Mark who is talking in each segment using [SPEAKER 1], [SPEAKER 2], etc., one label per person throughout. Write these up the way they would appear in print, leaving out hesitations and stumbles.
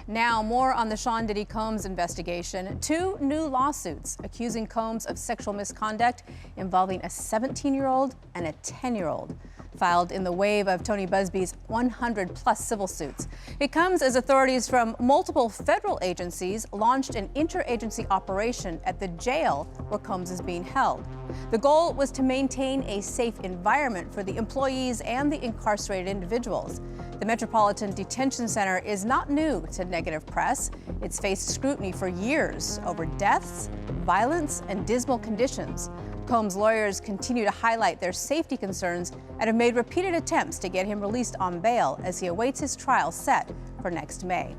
[SPEAKER 1] Now, more on the Sean Diddy Combs investigation. Two new lawsuits accusing Combs of sexual misconduct involving a 17-year-old and a 10-year-old, filed in the wave of Tony Busby's 100-plus civil suits. It comes as authorities from multiple federal agencies launched an interagency operation at the jail where Combs is being held. The goal was to maintain a safe environment for the employees and the incarcerated individuals. The Metropolitan Detention Center is not new to negative press. It's faced scrutiny for years over deaths, violence, and dismal conditions. Combs' lawyers continue to highlight their safety concerns and have made repeated attempts to get him released on bail as he awaits his trial set for next May.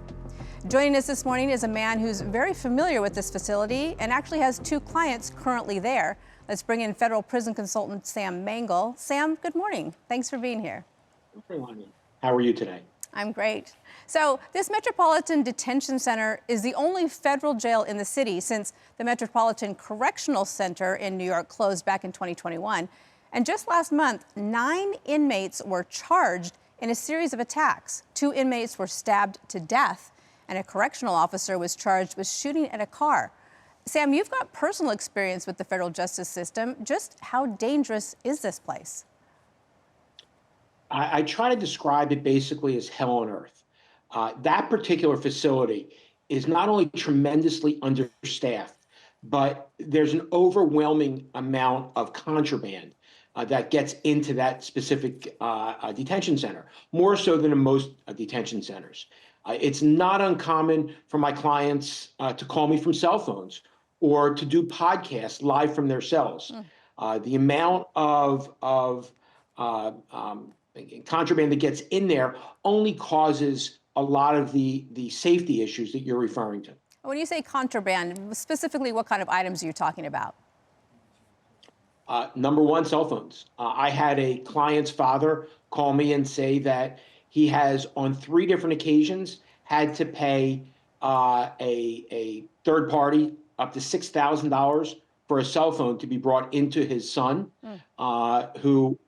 [SPEAKER 1] Joining us this morning is a man who's very familiar with this facility and actually has two clients currently there. Let's bring in federal prison consultant Sam Mangel. Sam, good morning. Thanks for being here.
[SPEAKER 2] Good morning. How are you today?
[SPEAKER 1] I'm great. So this Metropolitan Detention Center is the only federal jail in the city since the Metropolitan Correctional Center in New York closed back in 2021. And just last month, 9 inmates were charged in a series of attacks. 2 inmates were stabbed to death, and a correctional officer was charged with shooting at a car. Sam, you've got personal experience with the federal justice system. Just how dangerous is this place?
[SPEAKER 2] I try to describe it basically as hell on earth. That particular facility is not only tremendously understaffed, but there's an overwhelming amount of contraband that gets into that specific detention center, more so than in most detention centers. It's not uncommon for my clients to call me from cell phones or to do podcasts live from their cells. The amount of contraband that gets in there only causes a lot of the safety issues that you're referring to.
[SPEAKER 1] When you say contraband, specifically what kind of items are you talking about?
[SPEAKER 2] Number one, cell phones. I had a client's father call me and say that he has on 3 different occasions had to pay a third party up to $6,000 for a cell phone to be brought into his son, who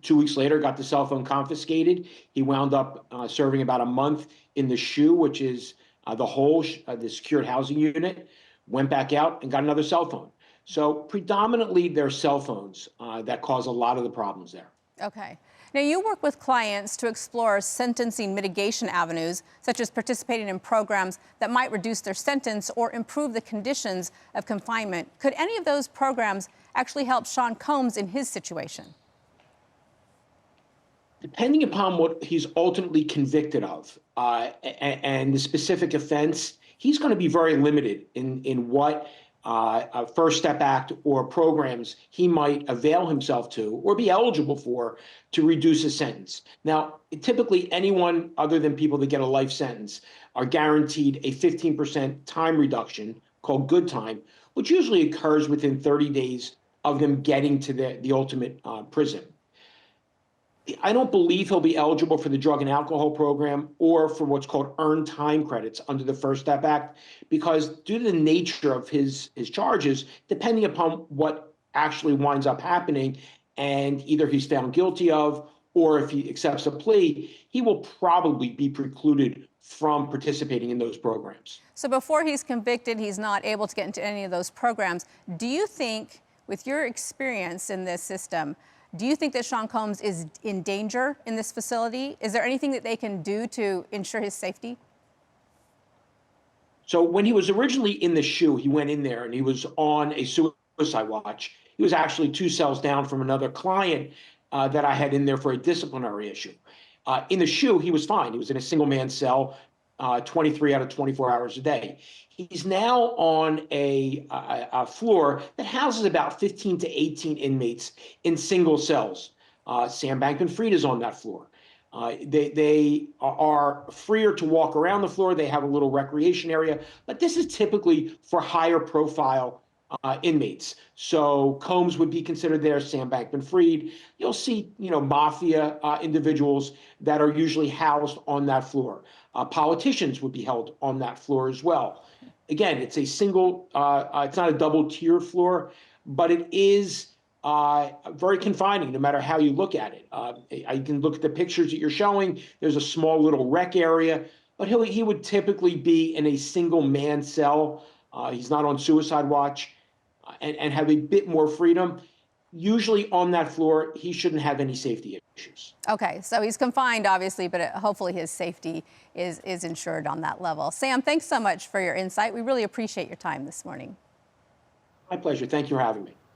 [SPEAKER 2] 2 weeks later got the cell phone confiscated. He wound up serving about a month in the SHU, which is the secured housing unit, went back out and got another cell phone. So predominantly they're cell phones that cause a lot of the problems there.
[SPEAKER 1] Okay. Now, you work with clients to explore sentencing mitigation avenues, such as participating in programs that might reduce their sentence or improve the conditions of confinement. Could any of those programs actually help Sean Combs in his situation?
[SPEAKER 2] Depending upon what he's ultimately convicted of and the specific offense, he's going to be very limited in what First Step Act or programs he might avail himself to or be eligible for to reduce his sentence. Now, typically anyone other than people that get a life sentence are guaranteed a 15% time reduction called good time, which usually occurs within 30 days of them getting to the ultimate prison. I don't believe he'll be eligible for the drug and alcohol program or for what's called earned time credits under the First Step Act, because due to the nature of his charges, depending upon what actually winds up happening and either he's found guilty of or if he accepts a plea, he will probably be precluded from participating in those programs.
[SPEAKER 1] So before he's convicted, he's not able to get into any of those programs. Do you think, with your experience in this system, do you think that Sean Combs is in danger in this facility? Is there anything that they can do to ensure his safety?
[SPEAKER 2] So when he was originally in the SHU, he went in there and he was on a suicide watch. He was actually 2 cells down from another client that I had in there for a disciplinary issue. In the SHU, he was fine. He was in a single-man cell 23 out of 24 hours a day. He's now on a floor that houses about 15 to 18 inmates in single cells. Sam Bankman-Fried is on that floor. They are freer to walk around the floor. They have a little recreation area, but this is typically for higher profile inmates. So Combs would be considered there, Sam Bankman-Fried. You'll see, mafia individuals that are usually housed on that floor. Politicians would be held on that floor as well. Again, it's a single, it's not a double tier floor, but it is very confining no matter how you look at it. I can look at the pictures that you're showing. There's a small little rec area. but he would typically be in a single man cell. He's not on suicide watch, and have a bit more freedom. Usually on that floor, he shouldn't have any safety issues.
[SPEAKER 1] Okay, so he's confined, obviously, but hopefully his safety is ensured on that level. Sam, thanks so much for your insight. We really appreciate your time this morning.
[SPEAKER 2] My pleasure. Thank you for having me.